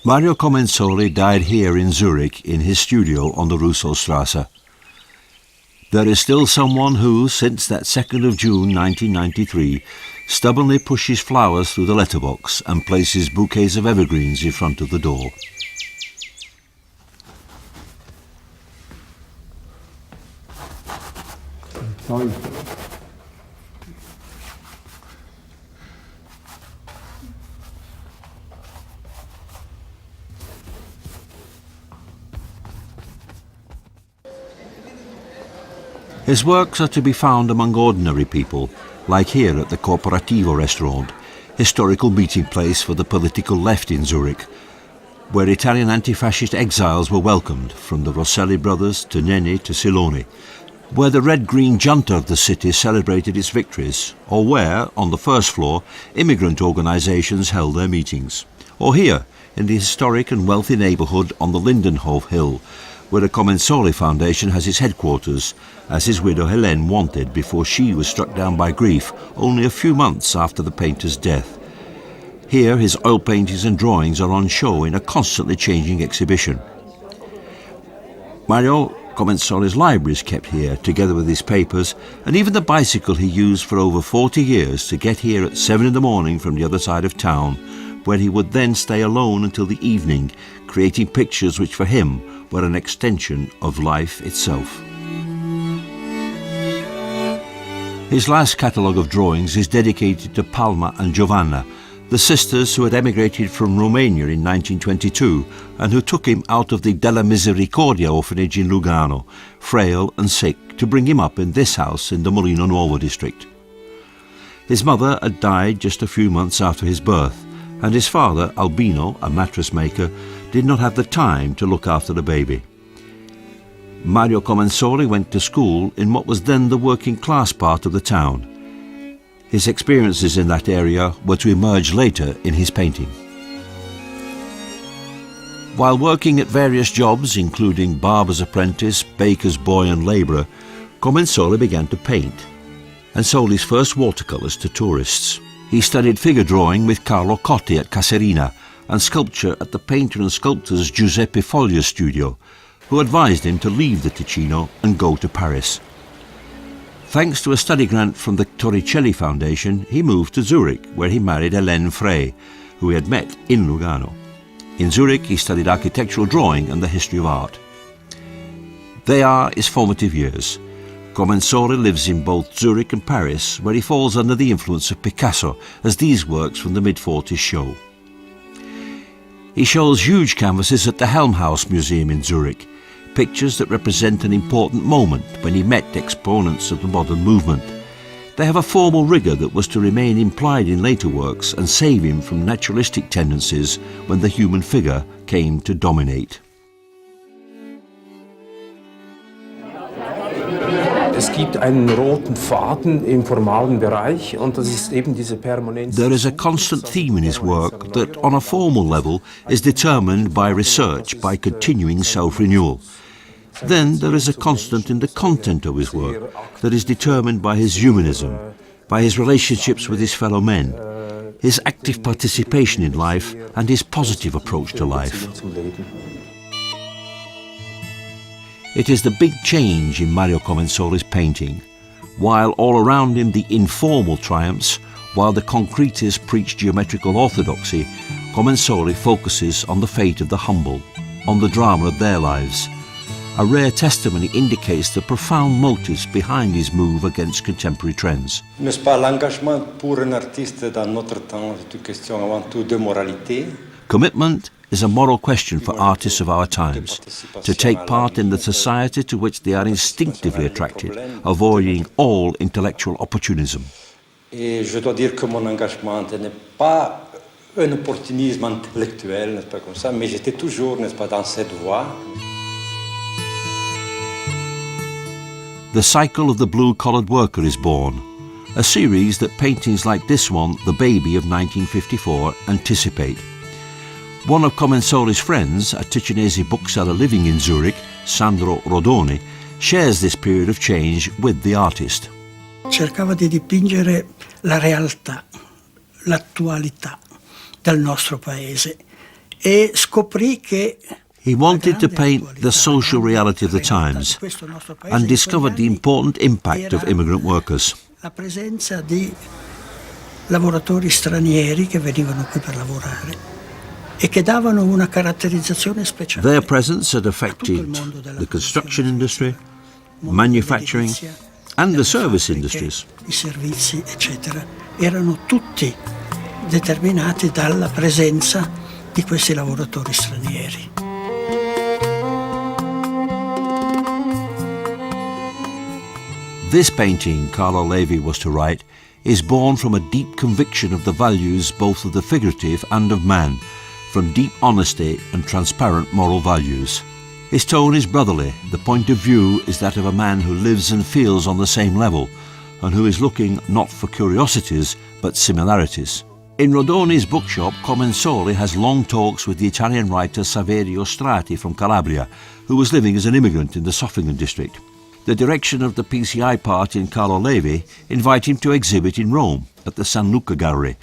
Mario Comensoli died here in Zurich in his studio on the Rousseaustrasse. There is still someone who, since that 2nd of June 1993, stubbornly pushes flowers through the letterbox and places bouquets of evergreens in front of the door. Sorry. His works are to be found among ordinary people, like here at the Cooperativo restaurant, historical meeting place for the political left in Zurich, where Italian anti-fascist exiles were welcomed, from the Rosselli brothers to Nenni to Siloni, where the red-green junta of the city celebrated its victories, or where, on the first floor, immigrant organisations held their meetings, or here, in the historic and wealthy neighbourhood on the Lindenhof Hill, where the Comensoli Foundation has its headquarters, as his widow Helene wanted before she was struck down by grief only a few months after the painter's death. Here his oil paintings and drawings are on show in a constantly changing exhibition. Mario Comensoli's library is kept here, together with his papers, and even the bicycle he used for over 40 years to get here at 7 in the morning from the other side of town, where he would then stay alone until the evening, creating pictures which for him were an extension of life itself. His last catalogue of drawings is dedicated to Palma and Giovanna, the sisters who had emigrated from Romania in 1922 and who took him out of the Della Misericordia orphanage in Lugano, frail and sick, to bring him up in this house in the Molino Nuovo district. His mother had died just a few months after his birth, and his father, Albino, a mattress maker, did not have the time to look after the baby. Mario Comensoli went to school in what was then the working class part of the town. His experiences in that area were to emerge later in his painting. While working at various jobs, including barber's apprentice, baker's boy and labourer, Comensoli began to paint and sold his first watercolours to tourists. He studied figure drawing with Carlo Cotti at Caserina and sculpture at the painter and sculptor's Giuseppe Foglia's studio, who advised him to leave the Ticino and go to Paris. Thanks to a study grant from the Torricelli Foundation, he moved to Zurich, where he married Helene Frey, who he had met in Lugano. In Zurich, he studied architectural drawing and the history of art. They are his formative years. Comensoli lives in both Zurich and Paris, where he falls under the influence of Picasso, as these works from the mid-40s show. He shows huge canvases at the Helmhaus Museum in Zurich, pictures that represent an important moment when he met exponents of the modern movement. They have a formal rigour that was to remain implied in later works and save him from naturalistic tendencies when the human figure came to dominate. Es gibt einen roten Faden im formalen Bereich und das ist eben diese Permanenz. There is a constant theme in his work that, on a formal level, is determined by research, by continuing self-renewal. Then there is a constant in the content of his work that is determined by his humanism, by his relationships with his fellow men, his active participation in life and his positive approach to life. It is the big change in Mario Comensoli's painting. While all around him the informal triumphs, while the concretists preach geometrical orthodoxy, Comensoli focuses on the fate of the humble, on the drama of their lives. A rare testimony indicates the profound motives behind his move against contemporary trends. N'est-ce pas l'engagement pour un artiste dans notre temps est une question avant tout de moralité? Commitment is a moral question for artists of our times, to take part in the society to which they are instinctively attracted, avoiding all intellectual opportunism. Et je dois dire que mon engagement n'est pas un opportunisme intellectuel, n'est-ce pas comme ça, mais j'étais toujours, n'est-ce pas, dans cette voie. The cycle of the blue-collared worker is born, a series that paintings like this one, The Baby of 1954, anticipate. One of Comensoli's friends, a Ticinese bookseller living in Zurich, Sandro Rodoni, shares this period of change with the artist. Cercava di dipingere la realtà, l'attualità del nostro paese e scoprì che He wanted to paint the social reality of the times and discovered the important impact of immigrant workers. la presenza di lavoratori stranieri che venivano qui per lavorare e che davano una caratterizzazione speciale. Their presence had affected the construction industry, manufacturing and the service industries. I servizi, eccetera, erano tutti determinati dalla presenza di questi lavoratori stranieri. This painting, Carlo Levi was to write, is born from a deep conviction of the values both of the figurative and of man, from deep honesty and transparent moral values. His tone is brotherly, the point of view is that of a man who lives and feels on the same level, and who is looking not for curiosities, but similarities. In Rodoni's bookshop, Comensoli has long talks with the Italian writer Saverio Strati from Calabria, who was living as an immigrant in the Zofingen district. The direction of the PCI part in Carlo Levi invite him to exhibit in Rome at the San Luca Gallery,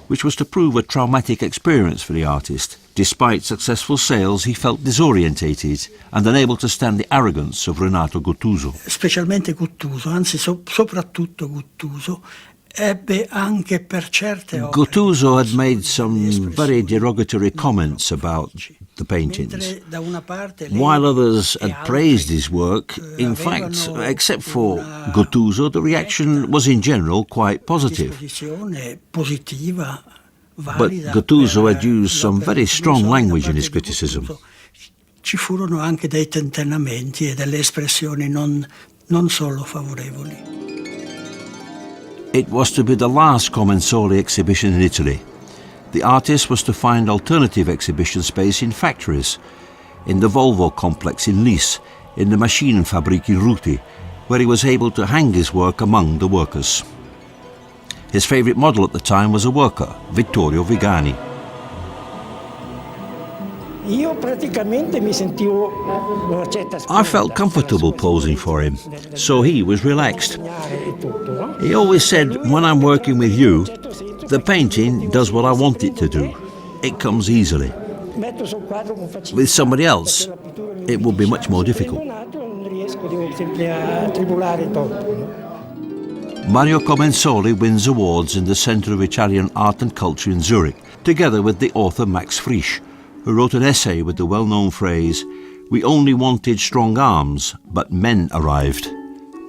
which was to prove a traumatic experience for the artist. Despite successful sales, he felt disorientated and unable to stand the arrogance of Renato Guttuso. Specialmente Guttuso, anzi soprattutto Guttuso, ebbe anche per certe opere. Guttuso had made some very derogatory comments about the paintings. While others had praised his work, in fact, except for Guttuso, the reaction was in general quite positive. But Guttuso had used some very strong language in his criticism. Ci furono anche dei tentennamenti e delle espressioni non solo favorevoli. It was to be the last Comensoli exhibition in Italy. The artist was to find alternative exhibition space in factories, in the Volvo complex in Lis, in the Maschinenfabrik in Ruti, where he was able to hang his work among the workers. His favourite model at the time was a worker, Vittorio Vigani. I felt comfortable posing for him, so he was relaxed. He always said, when I'm working with you, the painting does what I want it to do. It comes easily. With somebody else, it would be much more difficult. Mario Comensoli wins awards in the Centre of Italian Art and Culture in Zurich, together with the author Max Frisch, who wrote an essay with the well-known phrase, "We only wanted strong arms, but men arrived."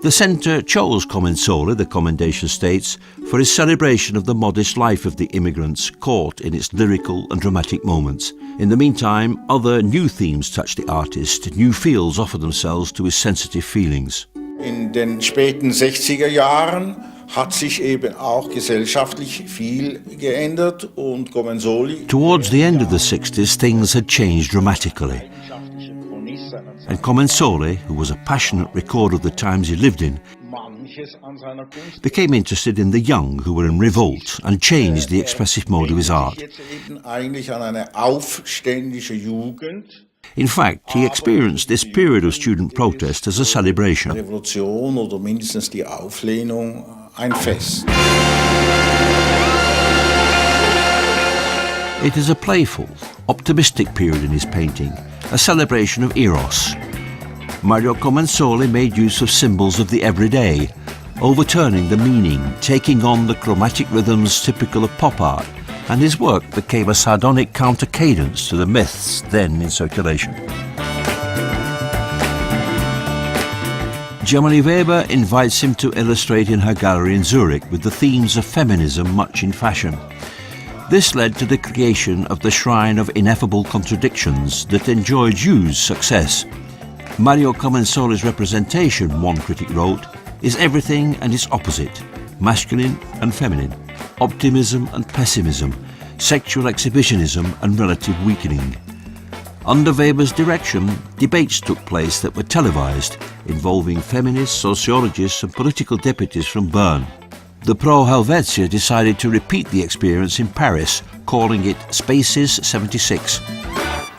The centre chose Comensoli, the commendation states, for his celebration of the modest life of the immigrants caught in its lyrical and dramatic moments. In the meantime, other new themes touched the artist, new fields offered themselves to his sensitive feelings. In den späten 60er Jahren hat sich eben auch gesellschaftlich viel geändert und Comensoli. Towards the end of the 60s, things had changed dramatically. And Comensoli, who was a passionate recorder of the times he lived in, became interested in the young who were in revolt and changed the expressive mode of his art. In fact, he experienced this period of student protest as a celebration. Revolution oder mindestens die Auflehnung ein Fest. It is a playful, optimistic period in his painting, a celebration of Eros. Mario Comensoli made use of symbols of the everyday, overturning the meaning, taking on the chromatic rhythms typical of pop art, and his work became a sardonic counter-cadence to the myths then in circulation. Germany Weber invites him to illustrate in her gallery in Zurich with the themes of feminism much in fashion. This led to the creation of the Shrine of Ineffable Contradictions that enjoyed huge success. Mario Comensoli's representation, one critic wrote, is everything and its opposite, masculine and feminine, optimism and pessimism, sexual exhibitionism and relative weakening. Under Weber's direction, debates took place that were televised, involving feminists, sociologists and political deputies from Bern. The Pro-Helvetia decided to repeat the experience in Paris, calling it Spaces 76.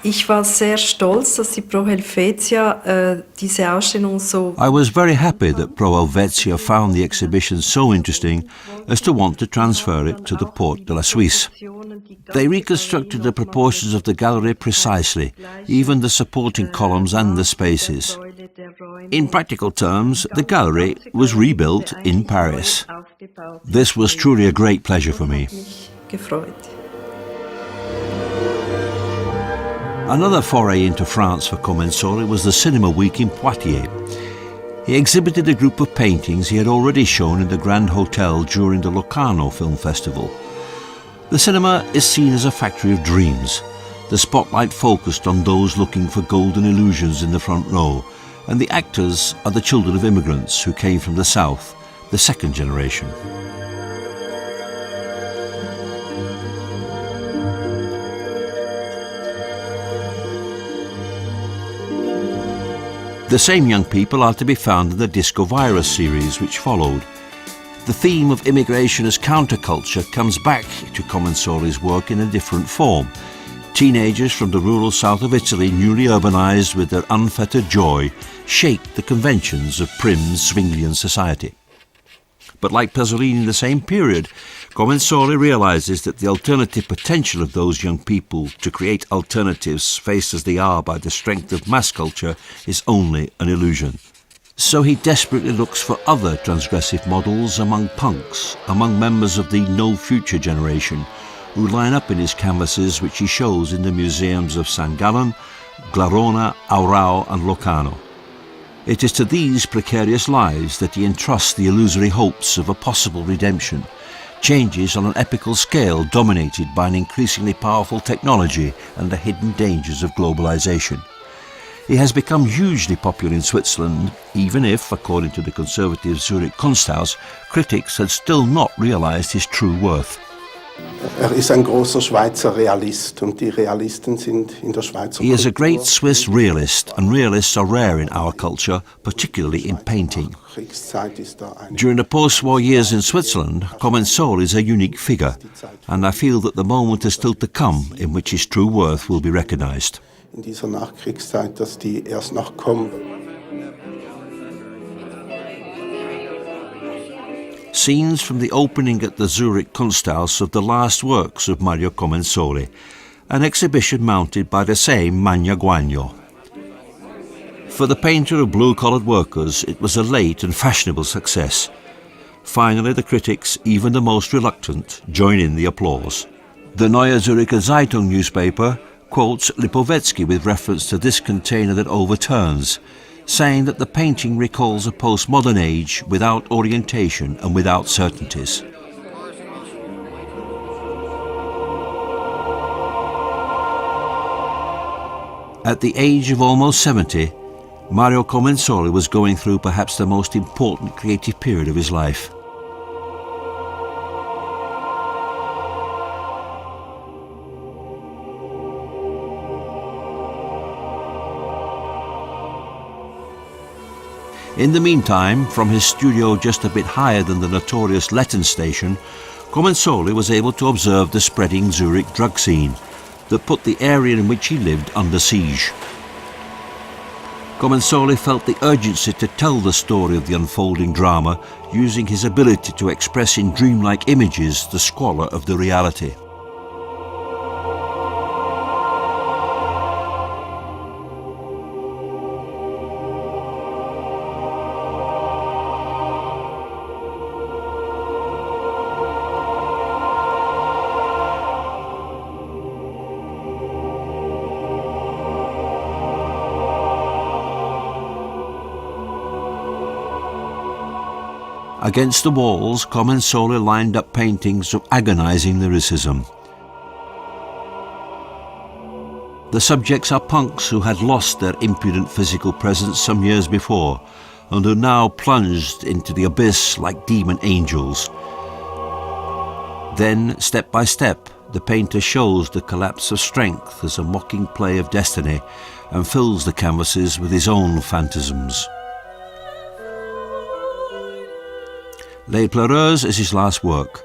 Ich war sehr stolz, dass die Pro Helvetia diese Ausstellung so... I was very happy that Pro Helvetia found the exhibition so interesting as to want to transfer it to the Porte de la Suisse. They reconstructed the proportions of the gallery precisely, even the supporting columns and the spaces. In practical terms, the gallery was rebuilt in Paris. This was truly a great pleasure for me. Another foray into France for Comensoli was the Cinema Week in Poitiers. He exhibited a group of paintings he had already shown in the Grand Hotel during the Locarno Film Festival. The cinema is seen as a factory of dreams, the spotlight focused on those looking for golden illusions in the front row, and the actors are the children of immigrants who came from the south, the second generation. The same young people are to be found in the Disco Virus series which followed. The theme of immigration as counterculture comes back to Comensoli's work in a different form. Teenagers from the rural south of Italy, newly urbanized with their unfettered joy, shake the conventions of prim Zwinglian society. But like Pasolini in the same period, Comensoli realizes that the alternative potential of those young people to create alternatives faced as they are by the strength of mass culture is only an illusion. So he desperately looks for other transgressive models among punks, among members of the No Future generation, who line up in his canvases which he shows in the museums of San Gallen, Glarona, Aurao and Locarno. It is to these precarious lives that he entrusts the illusory hopes of a possible redemption, changes on an epical scale dominated by an increasingly powerful technology and the hidden dangers of globalization. He has become hugely popular in Switzerland, even if, according to the conservative Zurich Kunsthaus, critics had still not realized his true worth. Ist ein großer Schweizer Realist und die Realisten sind in der Schweizer He is a great Swiss realist, and realists are rare in our culture, particularly in painting. During the post-war years in Switzerland, Comensoli is a unique figure, and I feel that the moment is still to come in which his true worth will be recognized. In dieser Nachkriegszeit, dass die erst noch kommen. Scenes from the opening at the Zurich Kunsthaus of the last works of Mario Comensoli, an exhibition mounted by the same Magna Guagno. For the painter of blue-collared workers, it was a late and fashionable success. Finally, the critics, even the most reluctant, join in the applause. The Neue Zürcher Zeitung newspaper quotes Lipovetsky with reference to this container that overturns, saying that the painting recalls a postmodern age without orientation and without certainties. At the age of almost 70, Mario Comensoli was going through perhaps the most important creative period of his life. In the meantime, from his studio just a bit higher than the notorious Letten station, Comensoli was able to observe the spreading Zurich drug scene that put the area in which he lived under siege. Comensoli felt the urgency to tell the story of the unfolding drama, using his ability to express in dreamlike images the squalor of the reality. Against the walls, Comensoli lined up paintings of agonizing lyricism. The subjects are punks who had lost their impudent physical presence some years before and who now plunged into the abyss like demon angels. Then, step by step, the painter shows the collapse of strength as a mocking play of destiny and fills the canvases with his own phantasms. Les Pleureuses is his last work.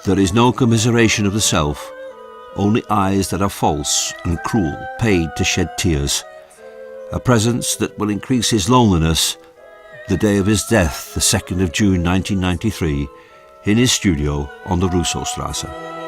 There is no commiseration of the self, only eyes that are false and cruel, paid to shed tears. A presence that will increase his loneliness the day of his death, the 2nd of June 1993, in his studio on the Rousseaustrasse.